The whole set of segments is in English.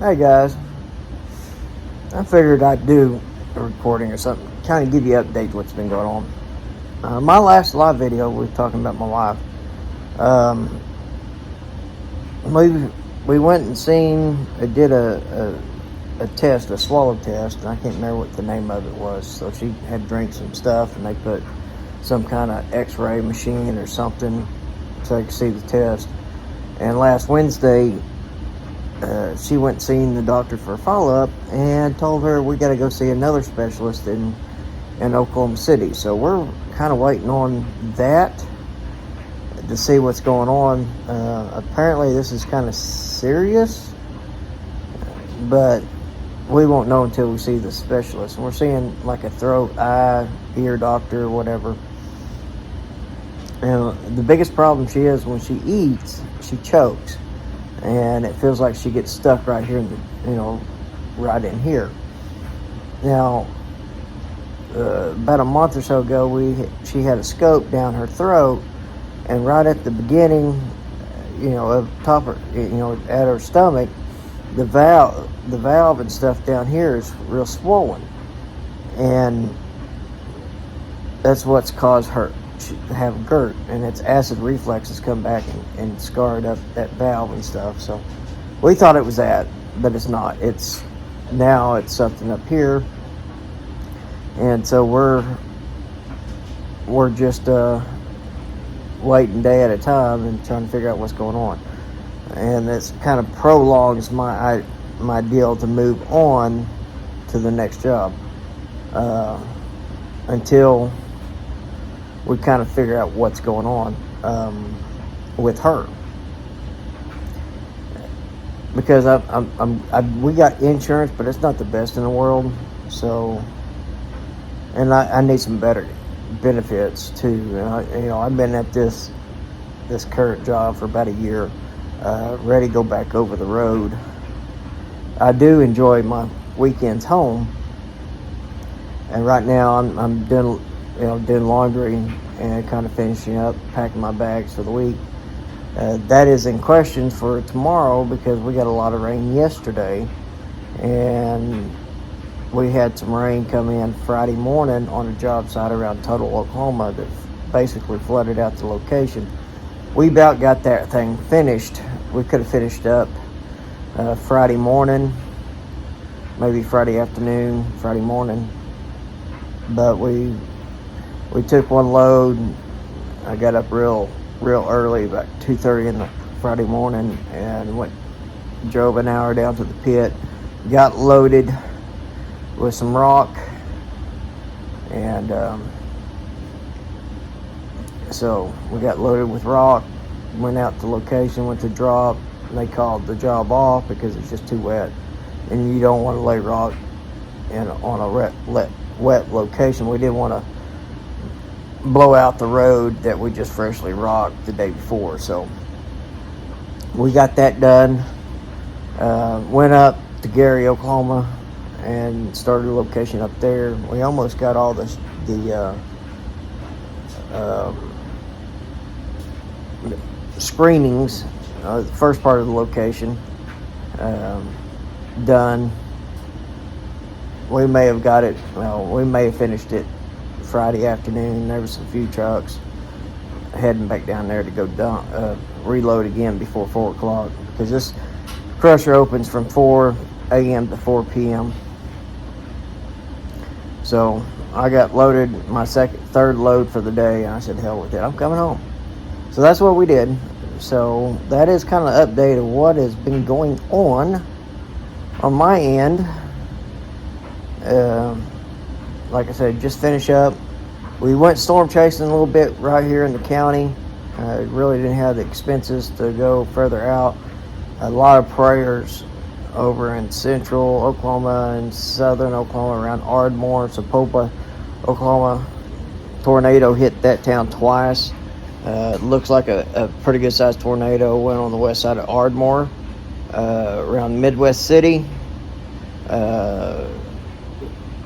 Hey guys, I figured I'd do a recording or something, kind of give you an update what's been going on. My last live video, we were talking about my wife. Um, we went and did a test, a swallow test, and I can't remember what the name of it was. So she had drank some stuff, and they put some kind of X-ray machine or something so I could see the test. And last Wednesday, she went and seen the doctor for a follow-up and told her we got to go see another specialist in Oklahoma City. So we're kind of waiting on that to see what's going on. Apparently this is kind of serious, but we won't know until we see the specialist. And we're seeing like a throat, eye, ear doctor, whatever. And the biggest problem she has when she eats, she chokes. And it feels like she gets stuck right here, right in here. Now, about a month or so ago, she had a scope down her throat, and right at the beginning, of top of, at her stomach, the valve and stuff down here is real swollen, and that's what's caused her to have GERD, and its acid reflexes come back and scarred up that valve and stuff. So we thought it was that, but it's not. It's something up here, and so we're just waiting day at a time and trying to figure out what's going on. And this kind of prolongs my deal to move on to the next job until we kind of figure out what's going on with her, because we got insurance, but it's not the best in the world. So, and I need some better benefits too. I've been at this current job for about a year, ready to go back over the road. I do enjoy my weekends home, and right now I'm doing laundry and kind of finishing up, packing my bags for the week. That is in question for tomorrow because we got a lot of rain yesterday, and we had some rain come in Friday morning on a job site around Tuttle, Oklahoma, that basically flooded out the location. We about got that thing finished. We could have finished up Friday morning, maybe Friday afternoon, Friday morning, but we took one load. I got up real early, about 2:30 in the Friday morning, and drove an hour down to the pit, got loaded with some rock, and so we got loaded with rock, went out to location, went to drop, and they called the job off because it's just too wet, and you don't want to lay rock on a wet location. We didn't want to blow out the road that we just freshly rocked the day before. So we got that done. Went up to Gary, Oklahoma, and started a location up there. We almost got all the screenings, the first part of the location, done. We may have finished it Friday afternoon. There was a few trucks heading back down there to go reload again before 4 o'clock, because this crusher opens from 4 a.m. to 4 p.m. So I got loaded, my third load for the day, and I said, hell with it, I'm coming home. So that's what we did. So that is kind of an update of what has been going on my end. Like I said, just finish up. We went storm chasing a little bit right here in the county. Really didn't have the expenses to go further out. A lot of prayers over in central Oklahoma and southern Oklahoma around Ardmore, Sapulpa, Oklahoma. Tornado hit that town twice. Looks like a pretty good sized tornado went on the west side of Ardmore, around Midwest City.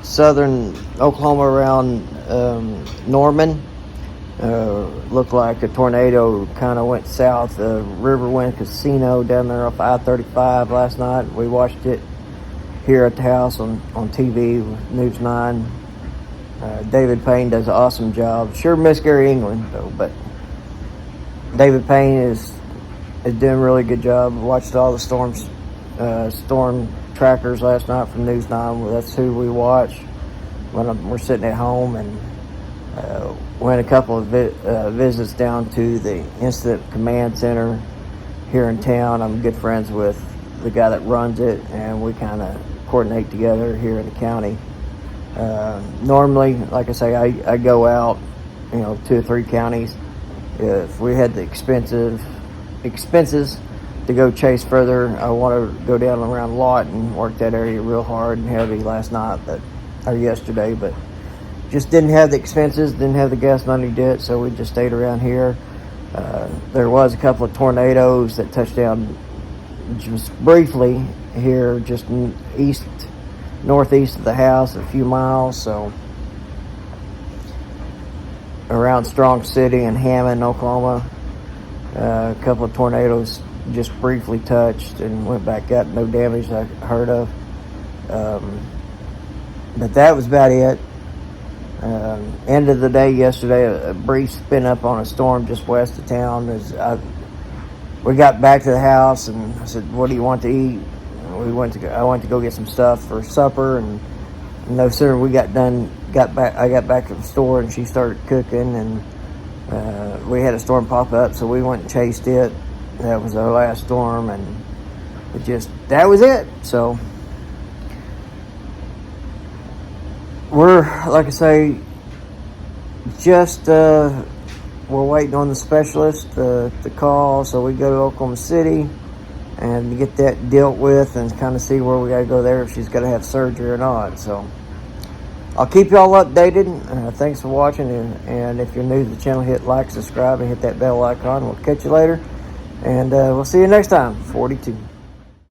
Southern Oklahoma around Norman, Looked like a tornado kind of went south. Riverwind Casino down there off I-35 last night. We watched it here at the house on TV with News 9. David Payne does an awesome job. Sure miss Gary England though, but David Payne is doing a really good job. Watched all the storm trackers last night from News 9. That's who we watch when we're sitting at home, and went a couple of visits down to the Incident Command Center here in town. I'm good friends with the guy that runs it, and we kind of coordinate together here in the county. Normally, like I say, I go out, 2 or 3 counties. If we had the expenses to go chase further, I want to go down around Lawton and work that area real hard and heavy yesterday, but just didn't have the expenses, didn't have the gas money to do it, so we just stayed around here. There was a couple of tornadoes that touched down just briefly here, just northeast of the house, a few miles, so around Strong City and Hammond, Oklahoma. A couple of tornadoes just briefly touched and went back up. No damage I heard of. But that was about it. End of the day yesterday, a brief spin up on a storm just west of town. We got back to the house and I said, "What do you want to eat?" I went to go get some stuff for supper, and no sooner we I got back to the store and she started cooking, and we had a storm pop up, so we went and chased it. That was our last storm, and that was it. So we're, like I say, just we're waiting on the specialist to call, so we go to Oklahoma City and get that dealt with and kind of see where we got to go there, if she's got to have surgery or not. So I'll keep y'all updated. Thanks for watching, and if you're new to the channel, hit like, subscribe, and hit that bell icon. We'll catch you later, and we'll see you next time. 42.